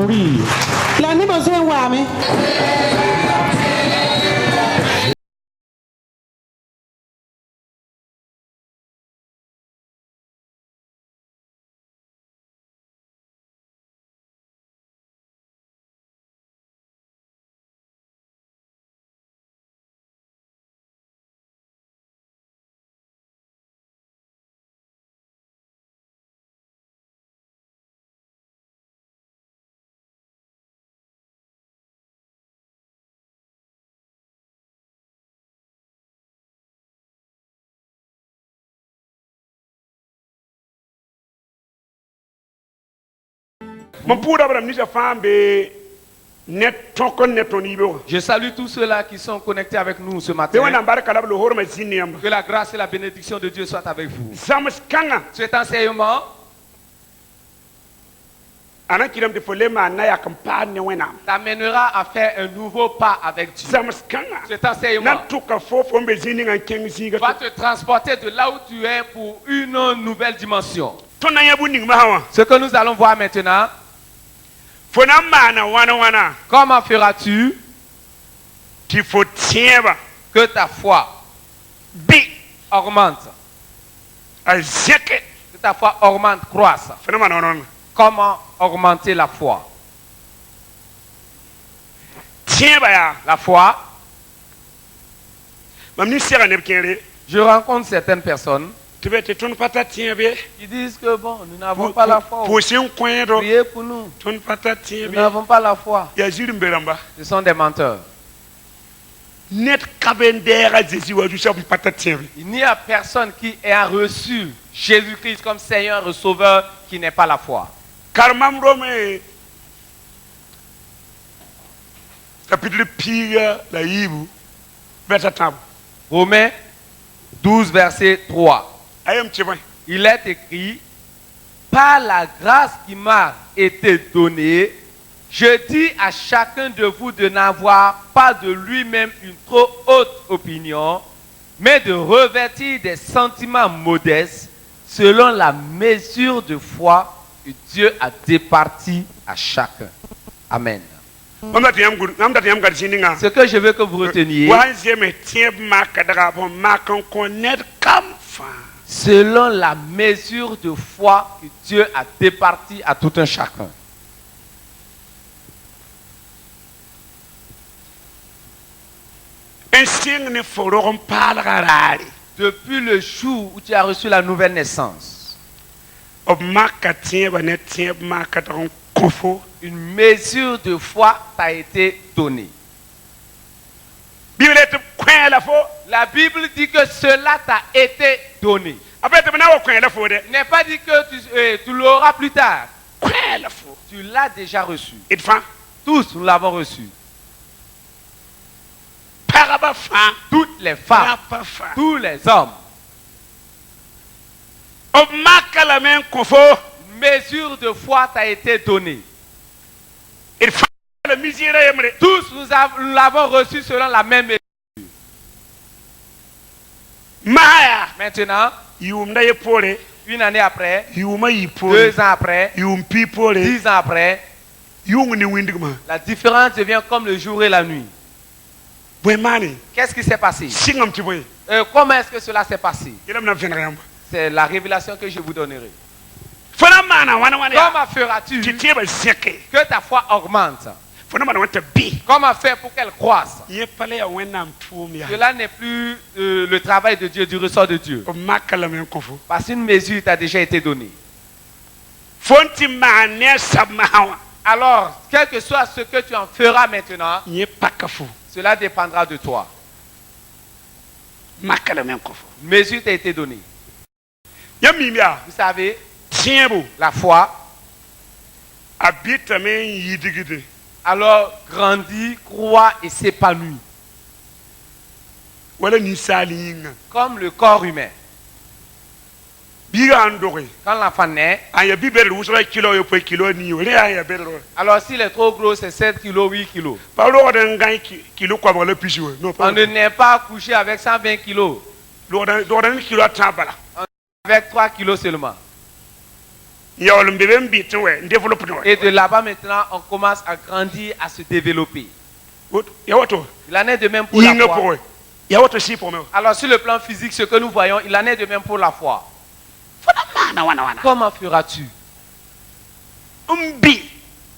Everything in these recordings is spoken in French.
mourir. L'année besoin de voir, mais. Je salue tous ceux-là qui sont connectés avec nous ce matin. Que la grâce et la bénédiction de Dieu soient avec vous. Cet enseignement t'amènera à faire un nouveau pas avec Dieu. Cet enseignement va te transporter de là où tu es pour une nouvelle dimension. Ce que nous allons voir maintenant, comment feras-tu que ta foi augmente, que ta foi augmente, croisse? Comment augmenter la foi? La foi. Je rencontre certaines personnes qui disent que bon, nous n'avons pas la foi. Priez pour nous. Nous n'avons pas la foi. Ce sont des menteurs. Il n'y a personne qui ait reçu Jésus-Christ comme Seigneur et Sauveur qui n'ait pas la foi. Romains 12, verset 3. Il est écrit: par la grâce qui m'a été donnée, je dis à chacun de vous de n'avoir pas de lui-même une trop haute opinion, mais de revêtir des sentiments modestes selon la mesure de foi que Dieu a départie à chacun. Amen. Ce que je veux que vous reteniez, selon la mesure de foi que Dieu a départie à tout un chacun. Depuis le jour où tu as reçu la nouvelle naissance, une mesure de foi t'a été donnée. La Bible dit que cela t'a été donné. N'est pas dit que tu l'auras plus tard. Tu l'as déjà reçu. Tous nous l'avons reçu. Toutes les femmes, tous les hommes. Une mesure de foi t'a été donnée. Tous nous l'avons reçu selon la même mesure. Maintenant, une année après, 2 ans après, 10 ans après, la différence devient comme le jour et la nuit. Qu'est-ce qui s'est passé? Comment est-ce que cela s'est passé? C'est la révélation que je vous donnerai. Comment feras-tu que ta foi augmente? Comment faire pour qu'elle croisse? Cela n'est plus le travail de Dieu, du ressort de Dieu. Parce qu'une mesure t'a déjà été donnée. Alors, quel que soit ce que tu en feras maintenant, cela dépendra de toi. Une mesure t'a été donnée. Vous savez, la foi, alors grandit, croît et s'épanouit. Comme le corps humain. Quand l'enfant naît, alors s'il est trop gros, c'est 7 kilos, 8 kilos. On ne naît pas couché avec 120 kilos. Avec 3 kilos seulement. Et de là-bas maintenant, on commence à grandir, à se développer. Il en est de même pour la foi. Alors sur le plan physique, ce que nous voyons, il en est de même pour la foi. Comment feras-tu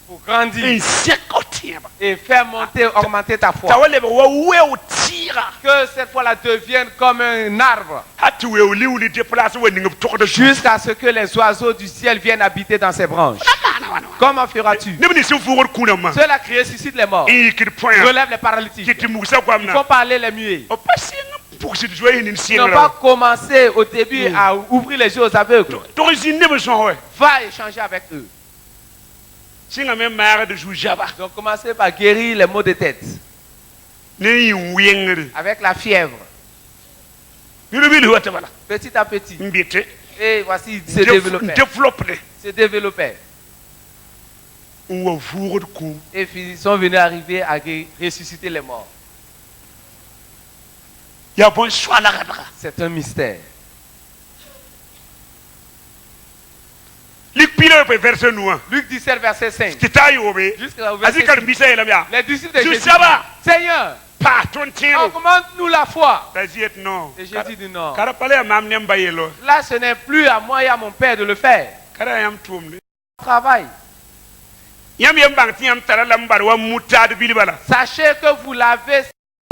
pour grandir et faire monter, augmenter ta foi? Que cette foi-là devienne comme un arbre. Jusqu'à ce que les oiseaux du ciel viennent habiter dans ses branches. Comment feras-tu? Cela qui ressuscite les morts, relève les paralytiques, ils font parler les muets. Ils n'ont pas commencé au début à ouvrir les yeux aux aveugles. Va échanger avec eux. Donc commencez par guérir les maux de tête avec la fièvre. Petit à petit. Et voici, il se développait. Et ils sont venus arriver à ressusciter les morts. C'est un mystère. Luc 17, verset 5. Jusqu'au verset 6. Les disciples de Jésus disent, Seigneur, augmente-nous la foi. Et Jésus dit non. Là, ce n'est plus à moi et à mon Père de le faire. Travail. Sachez que vous l'avez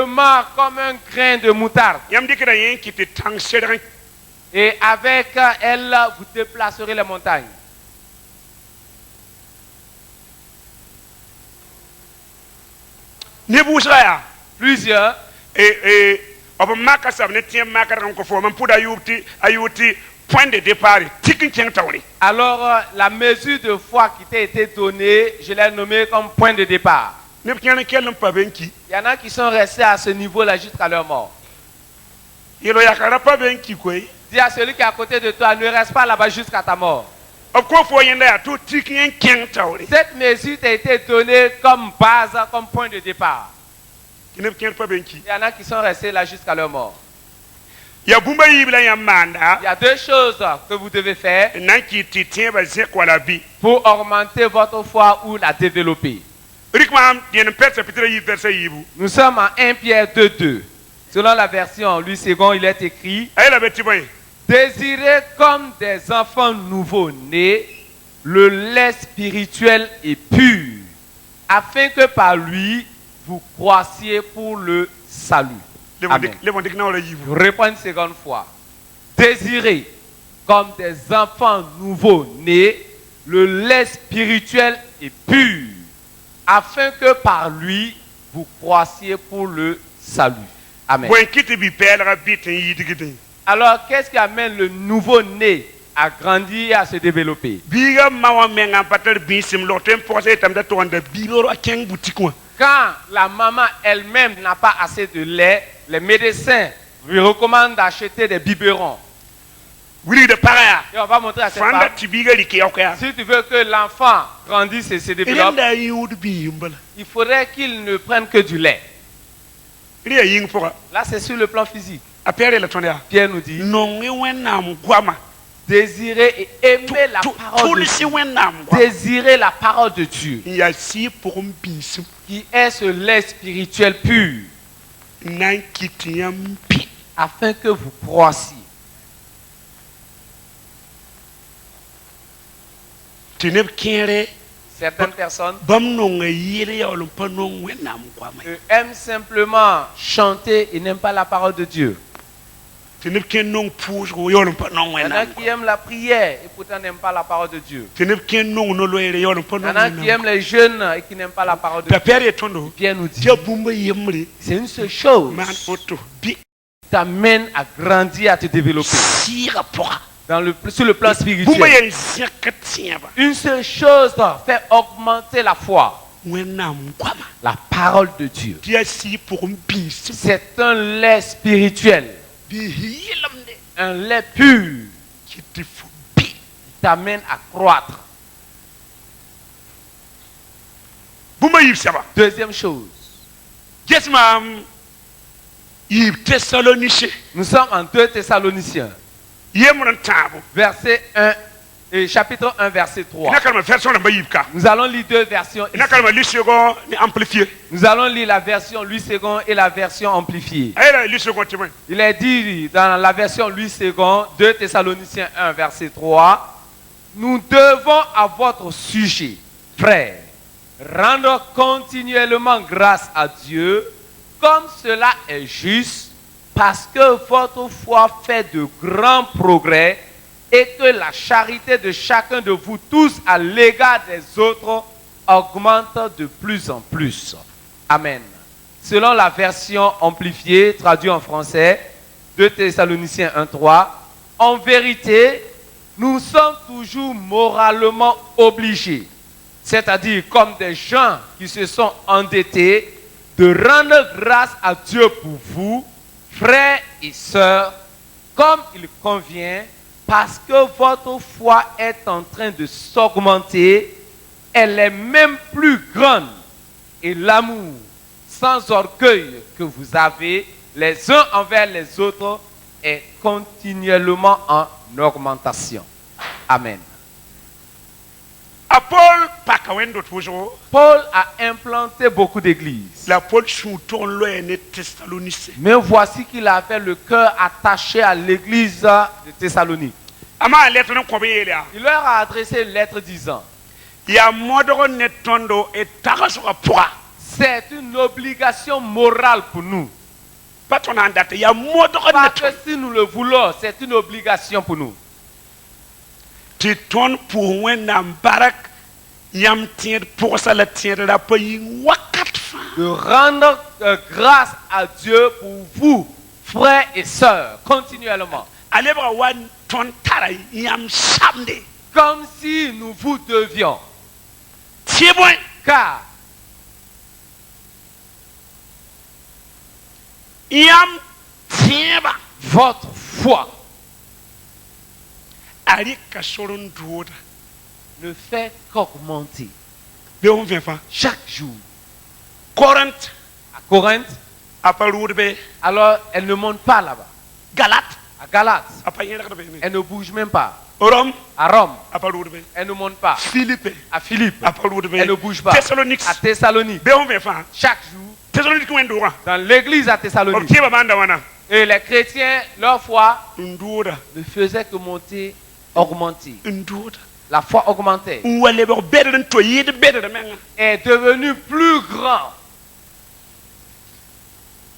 seulement comme un grain de moutarde. Et avec elle, vous déplacerez les montagnes. Plusieurs. Point de départ. Alors, la mesure de foi qui t'a été donnée, je l'ai nommée comme point de départ. Il y en a qui sont restés à ce niveau-là jusqu'à leur mort. Dis à celui qui est à côté de toi, ne reste pas là-bas jusqu'à ta mort. Cette mesure t'a été donnée comme base, comme point de départ. Il y en a qui sont restés là jusqu'à leur mort. Il y a deux choses que vous devez faire pour augmenter votre foi ou la développer. Nous sommes en 1 Pierre 2:2. Selon la version, lui second, il est écrit: désirez comme des enfants nouveaux-nés le lait spirituel et pur, afin que par lui vous croissiez pour le salut. Amen. Je reprends une seconde fois. Désirez comme des enfants nouveaux-nés le lait spirituel et pur, afin que par lui vous croissiez pour le salut. Amen. Alors, qu'est-ce qui amène le nouveau-né à grandir et à se développer? Quand la maman elle-même n'a pas assez de lait, les médecins lui recommandent d'acheter des biberons. Et on va montrer à cette femme, si tu veux que l'enfant grandisse et se développe, il faudrait qu'il ne prenne que du lait. Là, c'est sur le plan physique. Pierre nous dit: désirez et aimer la parole de Dieu. Désirez la parole de Dieu, qui est ce lait spirituel pur, afin que vous croissiez. Certaines personnes aiment simplement chanter et n'aiment pas la parole de Dieu. Il y en a qui aiment la prière et pourtant n'aiment pas la parole de Dieu. Il y en a qui aiment les jeunes et qui n'aiment pas la parole de Dieu. Pierre nous dit, c'est une seule chose qui t'amène à grandir, à te développer. Sur le plan spirituel. Une seule chose fait augmenter la foi: la parole de Dieu. C'est un lait spirituel, un lait pur qui t'amène à croître. Deuxième chose, nous sommes en 2 Thessaloniciens, verset 1 Et chapitre 1, verset 3. ina kalma version na bayibka Nous allons lire deux versions. ina kalma lisego ni amplifié Nous allons lire la version Louis II et la version amplifiée. ayela lisego timon Il est dit dans la version Louis II, 2 Thessaloniciens 1, verset 3, nous devons à votre sujet, frères, rendre continuellement grâce à Dieu, comme cela est juste, parce que votre foi fait de grands progrès et que la charité de chacun de vous tous à l'égard des autres augmente de plus en plus. Amen. Selon la version amplifiée, traduite en français, 2 Thessaloniciens 1:3, en vérité, nous sommes toujours moralement obligés, c'est-à-dire comme des gens qui se sont endettés, de rendre grâce à Dieu pour vous, frères et sœurs, comme il convient, parce que votre foi est en train de s'augmenter, elle est même plus grande, et l'amour sans orgueil que vous avez les uns envers les autres est continuellement en augmentation. Amen. a Paul pakawendo toujours Paul a implanté beaucoup d'églises. la Paul chouton loene Thessalonice Mais voici qu'il avait le cœur attaché à l'église de Thessalonique. ama lettre non combien là Il leur a adressé une lettre disant, ya modoro netondo et taraso poa c'est une obligation morale pour nous. pas ton andate ya modoro Parce que netondo si nous le voulons, c'est une obligation pour nous. tu tournes pour un barak yam tient pour ça la tient la pays wakat fa De rendre grâce à Dieu pour vous, frères et sœurs, continuellement. alebra wan ton tara yam samde Comme si nous vous devions. tieboy Car yam tieba votre foi ali kasoron duoda ne fait qu'augmenter be on vient pas chaque jour. Corinthe À Corinthe, aparurbe alors elle ne monte pas là-bas. Galate À Galate, apayera be elle ne bouge même pas. Rome À Rome, aparurbe elle ne monte pas. Philippe À Philippe, aparurbe elle ne bouge pas. Thessalonique À Thessalonique, be on vient pas chaque jour, Thessalonique wendo wa dans l'église à on Thessalonique. tieba banda wana Et les chrétiens, leur foi nduoda ne faisait que monter, augmenter. nduoda La foi augmentait. wale be bedden to yede bedden menga Est devenu plus grand.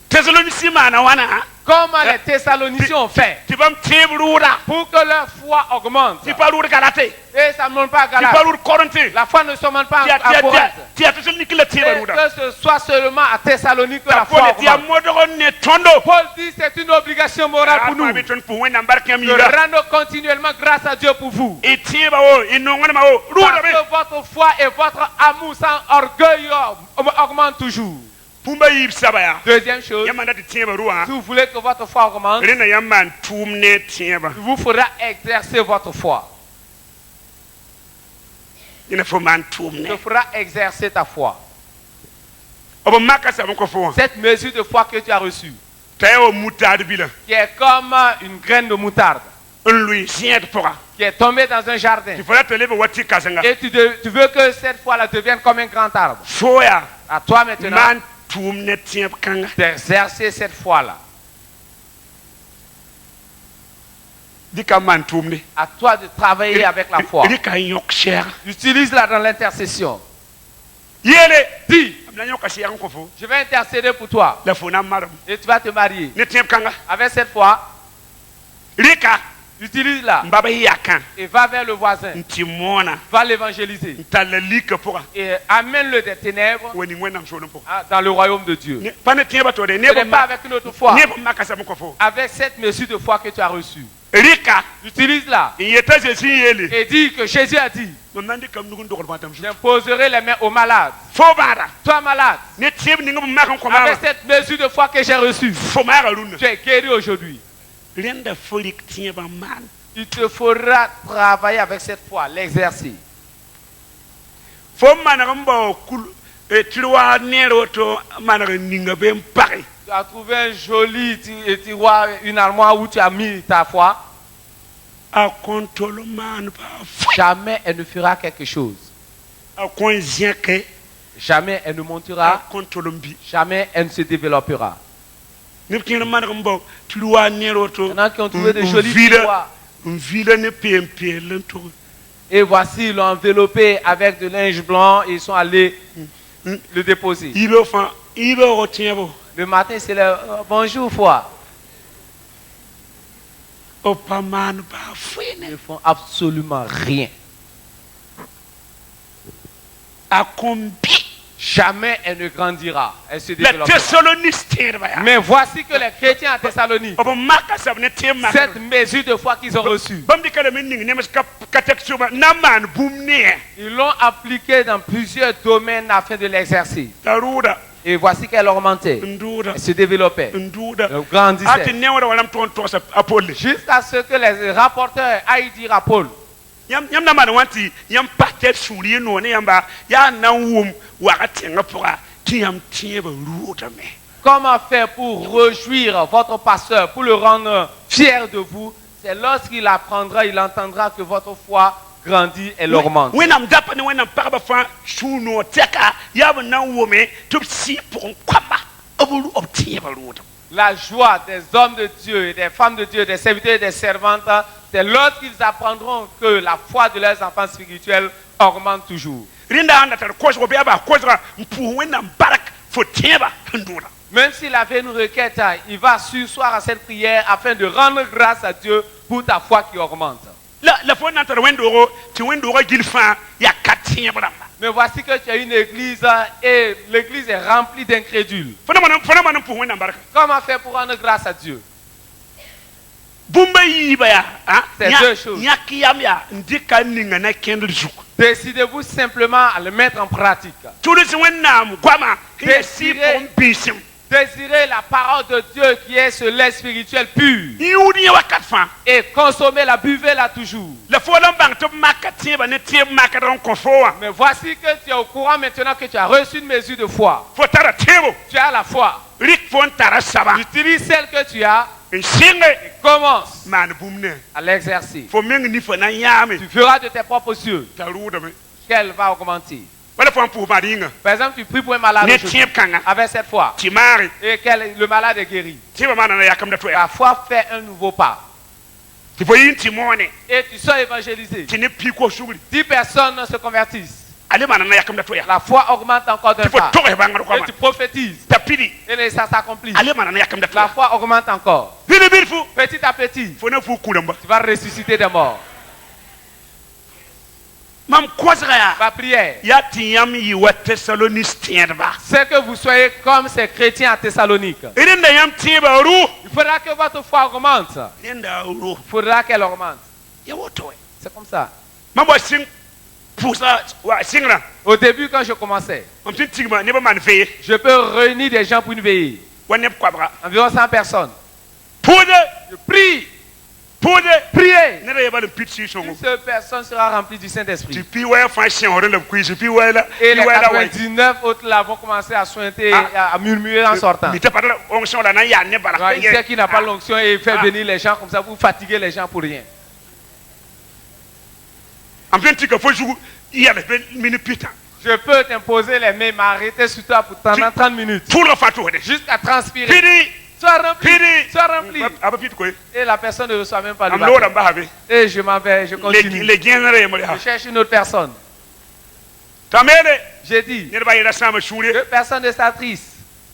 Thessalonique mana wana Comme les Thessaloniciens ont fait. tu vas me tebruda Pour que leur foi augmente. tu pas lourd Galate Et ça ne monte pas à tu pas Galate. lourd Corinthe La foi ne se monte pas à Corinthe. tu as Thessalonique la Et tebruda que ce soit seulement à Thessalonique que la Paul foi ti a augmente. modoro ne tondo Paul dit c'est une obligation morale pour nous. pour un embarque De rendre continuellement grâce à Dieu pour vous. et tieba o inongana ma o Parce ruda be que votre foi et votre amour sans orgueil augmentent toujours. pumba yib sabaya Deuxième chose, yamanda de tieba ruwa si vous voulez que votre foi augmente, rena yamman tumne tieba il vous faudra exercer votre foi. ina fo man Il tumne faudra exercer ta foi. obo makasa ko fo Cette mesure de foi que tu as reçue, tayo mutad bila qui est comme une graine de moutarde, un lui sient pora qui est tombée dans un jardin, il faut te lever wati kasanga et tu veux que cette foi-là devienne comme un grand arbre. foya À toi maintenant man tumne tieb kanga d'exercer cette foi-là. dika man tumne À toi de travailler avec la foi. dika yok cher Utilise-la dans l'intercession. yele Dis, amna yok cher ko fo je vais intercéder pour toi. la fo na maram Et tu vas te marier. ne tieb kanga Avec cette foi, rika utilise-la mbaba yakan et va vers le voisin. ntimona Va l'évangéliser. tala lika pora Et amène-le des ténèbres woni ngwenam shono po dans le royaume de Dieu. ne pas ne tieba to de Ce ne n'est pas avec une autre foi. makasa ko fo Avec cette mesure de foi que tu as reçue. rika Utilise-la. yeta je si yele Et dis que Jésus a dit, nandi kam nugun dokor batam j'imposerai les mains aux malades. fo bara Toi malade, ne tieb ni ngam makan ko avec ma cette mesure de foi que j'ai reçue, fo mara runa tu es guéri aujourd'hui. renda folik tieba man Il te faudra travailler avec cette foi, l'exercer. fo manaka mbo kul tiroir nero to manaka ninga be mpare Tu as trouvé un joli tiroir, une armoire où tu as mis ta foi. a contrôle man ba Jamais elle ne fera quelque chose. a konzien ke Jamais elle ne a montera. contrôle mbi Jamais elle ne se développera. ne kin man ko tu dois neroto Il y en a qui ont trouvé des jolies tiroirs. ville ne PMP l'entour Et voici, ils l'ont enveloppé avec de linge blanc et ils sont allés le déposer. il retient bon Le matin, c'est le bonjour, foi. o pas man ba Ils fouine ne font absolument rien. a combi Jamais elle ne grandira. Elle se la développera. Thessaloniste ba Mais voici que les chrétiens à Thessalonique, o maka sabne tema cette mesure de foi qu'ils ont reçue, bam di kala men ne mas ka texture na man boumne ils l'ont appliquée dans plusieurs domaines afin de l'exercer. taruda Et voici qu'elle augmentait. nduda Elle se développait. nduda Elle grandissait. ati newra walam ton sa apole Jusqu'à ce que les rapporteurs aillent dire à Paul, yam na man wanti yam paquet souri no ne yamba ya na wum wakati ngapora ti yam tie ba ruda me comment faire pour réjouir votre pasteur, pour le rendre fier de vous? C'est lorsqu'il apprendra, il entendra que votre foi grandit et l'augmente. when am dapa ne when am parba fa suno teka yam na wume to si pour kwama abulu obtie ba ruda La joie des hommes de Dieu et des femmes de Dieu, des serviteurs et des servantes, c'est lorsqu'ils apprendront que la foi de leurs enfants spirituels augmente toujours. rinda anda tar kozgo be ba kozga mpu when am barak fo tieba ndura Même s'il avait une requête, il va sursoir à cette prière afin de rendre grâce à Dieu pour ta foi qui augmente. la fo na tar wendoro ti wendoro gilfa ya katien bramba Mais voici que tu as une église et l'église est remplie d'incrédules. fona man mpu when am barak Comment faire pour rendre grâce à Dieu? bumba yiba ya C'est deux choses. nyaki yam ya ndika ninga na kendel juk Décidez-vous simplement à le mettre en pratique. tout ce wennam kwama Désirez- si pour bisim Désirez la parole de Dieu qui est ce lait spirituel pur. yudi wa katfa Et consommez-la, buvez-la toujours. la fo lam bang to makatien ba ne tie makadron konfoa Mais voici que tu es au courant maintenant que tu as reçu une mesure de foi. fo tara tebo Tu as la foi. rik fon tara saba Utilise celle que tu as singe et commence man bumne à l'exercer. fo meng ni fo na yame Tu feras de tes propres yeux taruda me qu'elle va augmenter. wala fo pour maringa Par exemple, tu pries pour un malade ne aujourd'hui. tie kanga Avec cette foi timari et le malade est guéri. tiba mana na yakam da to ya La foi fait un nouveau pas. ti fo yin timone Et tu sois évangélisé. ti ne piko sugri 10 personnes se convertissent. ale mana na yakam da to ya La foi augmente encore d'un ti fo pas. to e bangar Et kwama tu prophétises. tapidi Et ça s'accomplit. ale mana na yakam da to La ya foi augmente encore. bili bil fu Petit à petit, fo na fu kulamba tu vas ressusciter des morts. mam kozra ya Ma prière, ya tiyam yi wa Thessalonique tiendba c'est que vous soyez comme ces chrétiens à Thessalonique. irinda yam tiba ru Il faudra que votre foi augmente. irinda ru Il faudra qu'elle augmente. ya woto C'est comme ça. mam wa sing pusa wa singra Au début, quand je commençais, mam tin tigma ne ba man feye je peux réunir des gens pour une veillée. wa ne kwabra Environ 100 personnes. pude Je prie. pude Priez. ne re ba le pitsi songo Une seule personne sera remplie du ti Saint-Esprit. pi wa fa chen ore le quiz pi wa la Et les pi wa la wa 99 autres là vont commencer à sointer, Ah. à murmurer en sortant. mi te pas la onction la na ya ne bara Ouais, il sait qu'il n'a pas l'onction et il fait venir les gens comme ça pour fatiguer les gens pour rien. am tin tika fo jugu ya le mini pita Je peux t'imposer les mains, m'arrêter sur toi pour pendant 30 minutes. tout le fatu de Jusqu'à transpirer. pidi Sois rempli. pidi Sois rempli. aba pit ko Et la personne ne reçoit même pas le am lo baptême. ba habe Et je m'en vais, je continue. le genere mo ha Je cherche une autre personne. tamele J'ai dit, ne ba ira sama shure 2 personnes de sa triste.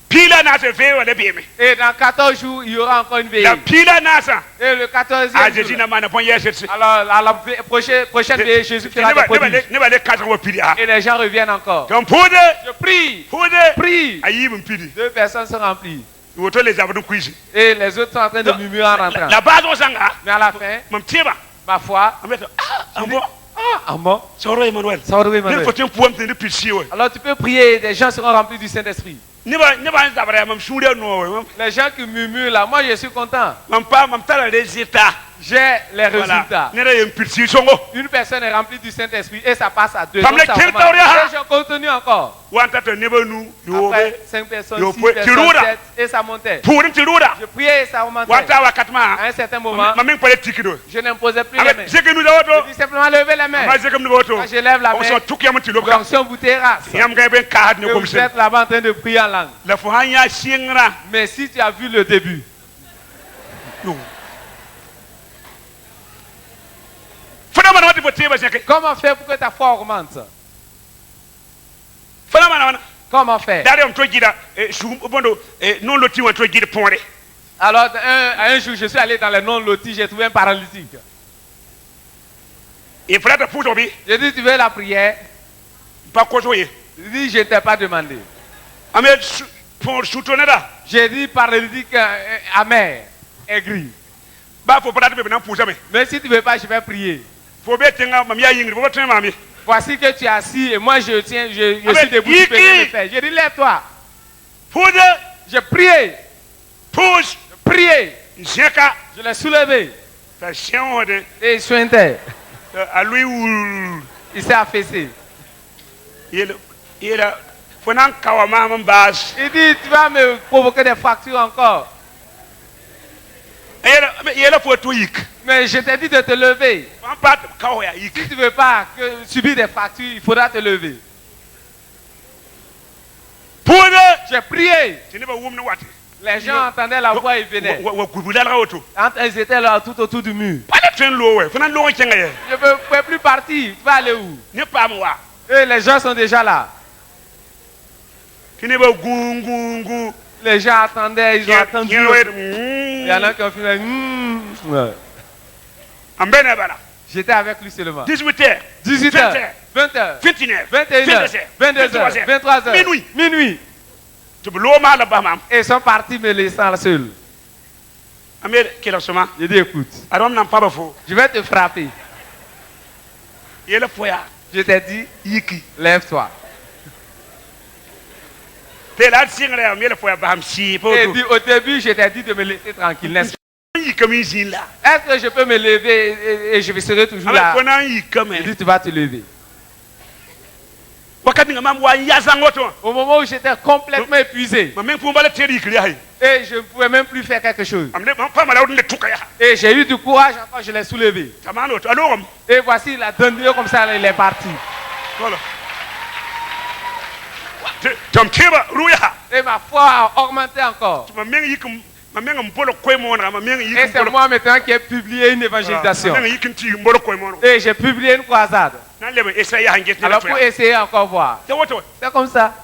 pila na se fe wala be me Et dans 14 jours, il y aura encore une veillée. la pila na sa Et le 14e a jour, jeji na mana pon yeset alors à la prochaine veillée, Jésus fera des prodiges. ne ba le kadra wa pidi ha Et les gens reviennent encore. donc pude Je prie, pude prie. ayi bum pidi 2 personnes sont remplies. woto les abdu quiz Et les autres sont en train de murmurer en rentrant. la base au sanga Mais à la fin, mam tiba ma foi, ameto ambo ah bon, soro Emmanuel ça va ne Emmanuel. faut pour me pitsi wa Alors tu peux prier, des gens seront remplis du Saint-Esprit. ne ba zabara mam shure no Les gens qui murmurent là, moi je suis content. mam tala résultat J'ai les résultats. Une personne est remplie du Saint-Esprit et ça passe à 2. Donc ça augmente. Et je continue encore. Après 5 personnes, 6 personnes, 7 et ça montait. Je priais et ça augmentait. À un certain moment, je n'imposais plus les mains. Je dis simplement lever les mains. Quand je lève la main, l'onction vous terrasse. Vous êtes là-bas en train de prier en langue. Mais si tu as vu le début, comment faire pour que ta foi augmente? Comment faire? Alors, un jour, je suis allé dans les non-lotis, j'ai trouvé un paralytique. J'ai dit, tu veux la prière? Il dit, je ne t'ai pas demandé. J'ai dit, paralytique amer, aigri. Mais si tu ne veux pas, je vais prier. Voici que tu es assis et moi je tiens, je suis debout, tu peux rien me faire. J'ai dit, lève-toi. J'ai prié. Je l'ai soulevé. Et il suintait. Il s'est affaissé. Il dit, tu vas me provoquer des fractures encore. Mais je t'ai dit de te lever. Si tu ne veux pas subir des fractures, il faudra te lever. J'ai prié. Les gens entendaient la voix et venaient. Ils étaient là tout autour du mur. Je ne peux plus partir. Tu vas aller où? Et les gens sont déjà là. Les gens attendaient, ils ont attendu. Il y en a qui ont fait. J'étais avec lui seulement. 18h, 20h, 21h, 22h, 23h, minuit. Et ils sont partis me laissant seul. J'ai dit, écoute, je vais te frapper. Je t'ai dit, lève-toi. Et dit, au début, je t'ai dit de me laisser tranquille, n'est-ce pas? Est-ce que je peux me lever et je serai toujours là? Il dit, tu vas te lever. Au moment où j'étais complètement épuisé, et je ne pouvais même plus faire quelque chose. Et j'ai eu du courage encore, je l'ai soulevé. Et voici, il a donné comme ça, il est parti. Et ma foi a augmenté encore. Et c'est moi maintenant qui ai publié une évangélisation. Et j'ai publié une croisade. Alors pour essayer encore voir. C'est comme ça.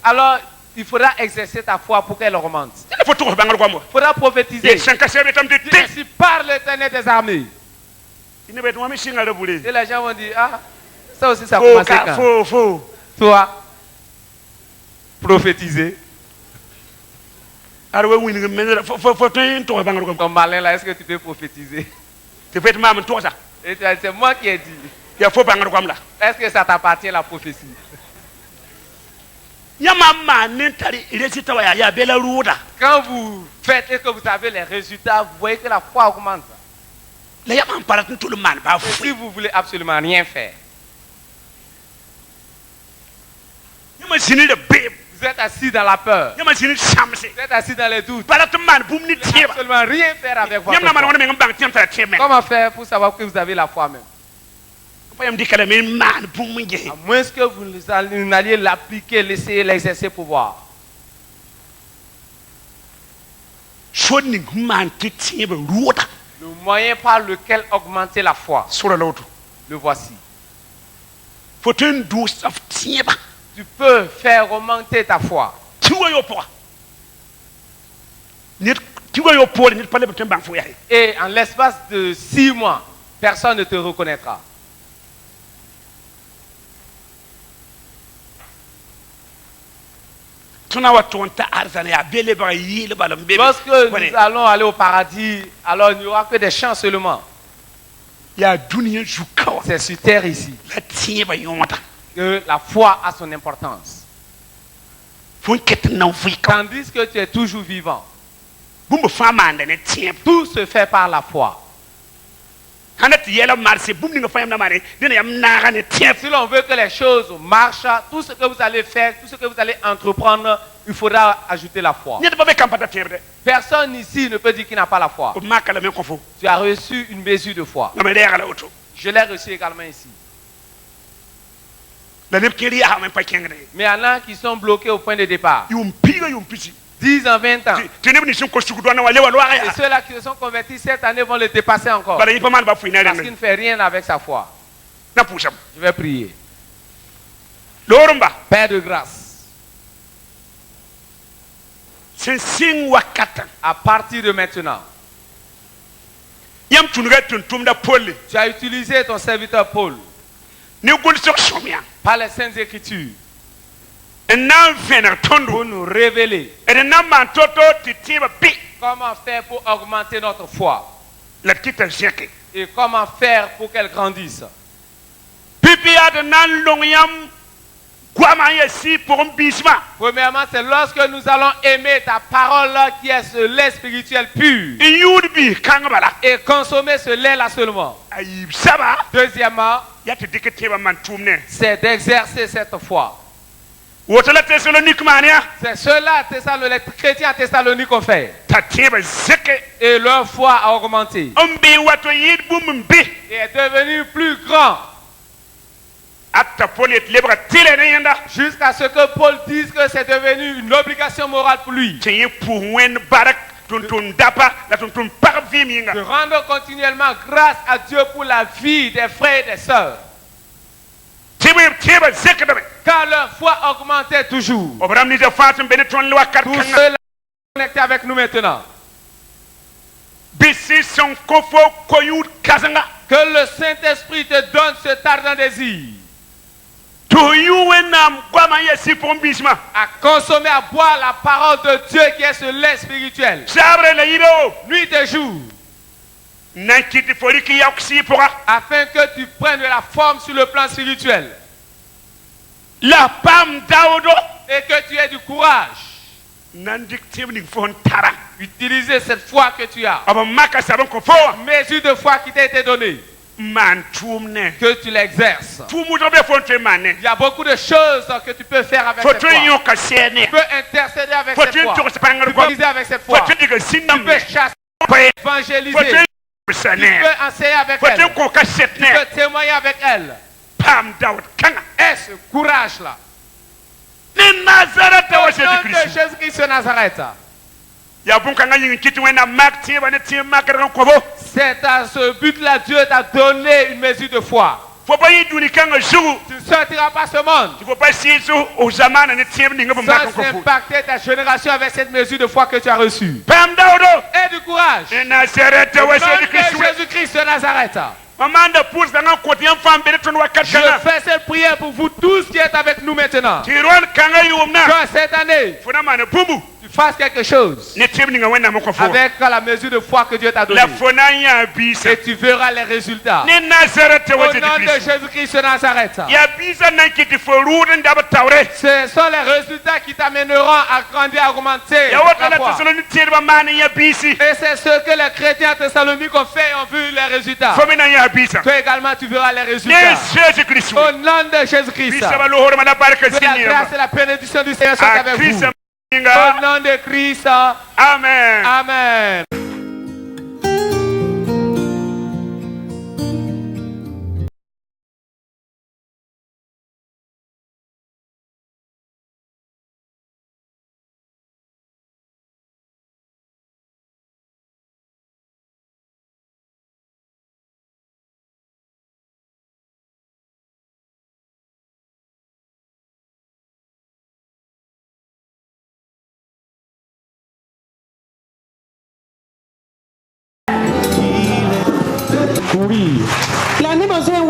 Alors il faudra exercer ta foi pour qu'elle augmente. Il faudra prophétiser. Ainsi parle l'Éternel des armées. Et les gens vont dire, ah, ça aussi ça a commencé quand? Toi, prophétiser. Ton malin là, est-ce que tu peux prophétiser? Et tu as dit, c'est moi qui ai dit. Est-ce que ça t'appartient la prophétie? Quand vous faites et que vous avez les résultats, vous voyez que la foi augmente. Et si vous voulez absolument rien faire, vous êtes assis dans la peur. Vous êtes assis dans les doutes. Vous ne voulez absolument rien faire avec votre foi. Comment faire pour savoir que vous avez la foi même? À moins que vous n'alliez l'appliquer, l'essayer, l'exercer pour voir. Le moyen par lequel augmenter la foi, le voici. Tu peux faire augmenter ta foi. Et en l'espace de 6 mois, personne ne te reconnaîtra. Lorsque nous allons aller au paradis, alors il n'y aura que des champs seulement. C'est sur terre ici que la foi a son importance. Tandis que tu es toujours vivant. bumbu fama ndene tiep Tout se fait par la foi. kanat yela marché bum ninga fayam na mare dina yam naga ne tiep Si l'on veut que les choses marchent, tout ce que vous allez faire, tout ce que vous allez entreprendre, il faudra ajouter la foi. net ba be kampata tiep de Personne ici ne peut dire qu'il n'a pas la foi. o makala me ko fo Tu as reçu une mesure de foi. ngame de yala auto Je l'ai reçu également ici. la ne kiri ya me pa kengre Mais il y en a qui sont bloqués au point de départ. yum piga yum pisi 10 ans, 20 ans. tu ne ni sun ko sugu do na wale wala Et ya ceux-là qui se sont convertis cette année vont le dépasser encore. bala yipa man ba fuina Parce qu'il de ne fait rien avec sa foi. na pusam Je vais prier. lorumba Père de grâce, sen sing wakata à partir de maintenant, yam tunuga tuntum da poli tu as utilisé ton serviteur Paul ni gol sok somia par les Saintes Écritures nan vener tondo pour nous révéler et nan man toto titiba bi comment faire pour augmenter notre foi la kita jeke et comment faire pour qu'elle grandisse. pipia de nan longyam kwama yesi pour un bisma Premièrement, c'est lorsque nous allons aimer ta parole qui est ce lait spirituel pur yud bi kangabala et consommer ce lait-là seulement. ayib saba Deuxièmement, yati diketeba man tumne c'est d'exercer cette foi. wotala Thessalonique mania C'est cela les chrétiens à Thessalonique ont fait. ta teba zeke Et leur foi a augmenté umbi wato yid bum bi et est devenu plus grand. atta polit lebra tile ne yanda Jusqu'à ce que Paul dise que c'est devenu une obligation morale pour lui. tiye pour wen barak tuntun dapa la tuntun parvi minga De rendre continuellement grâce à Dieu pour la vie des frères et des sœurs. teba zeke dabe Car leur foi augmentait toujours. obram ni de fatum beneton le wakat Tous kanga ceux-là connectés avec nous maintenant. bisi son kofo koyut kazanga Que le Saint-Esprit te donne ce ardent désir to yuwenam kwama yesi pour un bisma à consommer, à boire la parole de Dieu qui est ce lait spirituel. sabre le yido Nuit et jour. nankiti foriki yaksi pora Afin que tu prennes de la forme sur le plan spirituel. la pam daodo Et que tu aies du courage. nandik tibni fon tara Utiliser cette foi que tu as. aba maka sabon ko fo Mesure de foi qui t'a été donnée. man tumne Que tu l'exerces. tumu do be fon te mané Il y a beaucoup de choses que tu peux faire avec cette foto foi. yo ka sene Tu peux intercéder avec foto cette foi. to spangal Tu ko peux utiliser avec cette foi. foto diga Tu sinam peux chasser, foto évangéliser. Tu sene peux enseigner avec elle. foto ko ka Tu setne peux témoigner avec elle. pam daud kanga Et ce courage-là. ni Nazareth Au wa nom de Jésus-Christ Jésus-Christ de Nazareth. ya bun kanga yin kiti wena mak tiba ne tiba makar ko bo C'est à ce but-là Dieu t'a donné une mesure de foi. faut pas y duni kanga jour Tu ne sortiras pas ce monde il faut pas si au zamana ne tiba ni ngam sans makar ko fo impacter ta génération avec cette mesure de foi que tu as reçue. pam daudo Et du courage. ni Nazareth Au wa nom Jésus-Christ de Jésus-Christ de Nazareth. mamanda pousse dans un côté en femme beneton wa Je katana fais cette prière pour vous tous qui êtes avec nous maintenant. tiron kanga yumna Que cette année, funa mana bumu tu fasses quelque chose ne tiba ni ngawena mako fo avec la mesure de foi que Dieu t'a donnée. la fona ya bisa Et tu verras les résultats. ni Nazareth Au wa nom de Jésus-Christ Jésus-Christ de Nazareth. ya bisa nan kiti fo ruden da ba tawre Ce sont les résultats qui t'amèneront à grandir, à augmenter. ya wata la la foi. Thessalonique tiba mani ya bisi Et c'est ce que les chrétiens à Thessalonique ont fait et ont vu les résultats. fomina ya bisa Toi également, tu verras les ni résultats. Jésus-Christ Au nom de Jésus-Christ. bisa ba lohor mana barka Que la sinni grâce et la bénédiction du Seigneur soient a avec Christ vous. Au minga nom de Christ. amen Amen. L'année prochaine,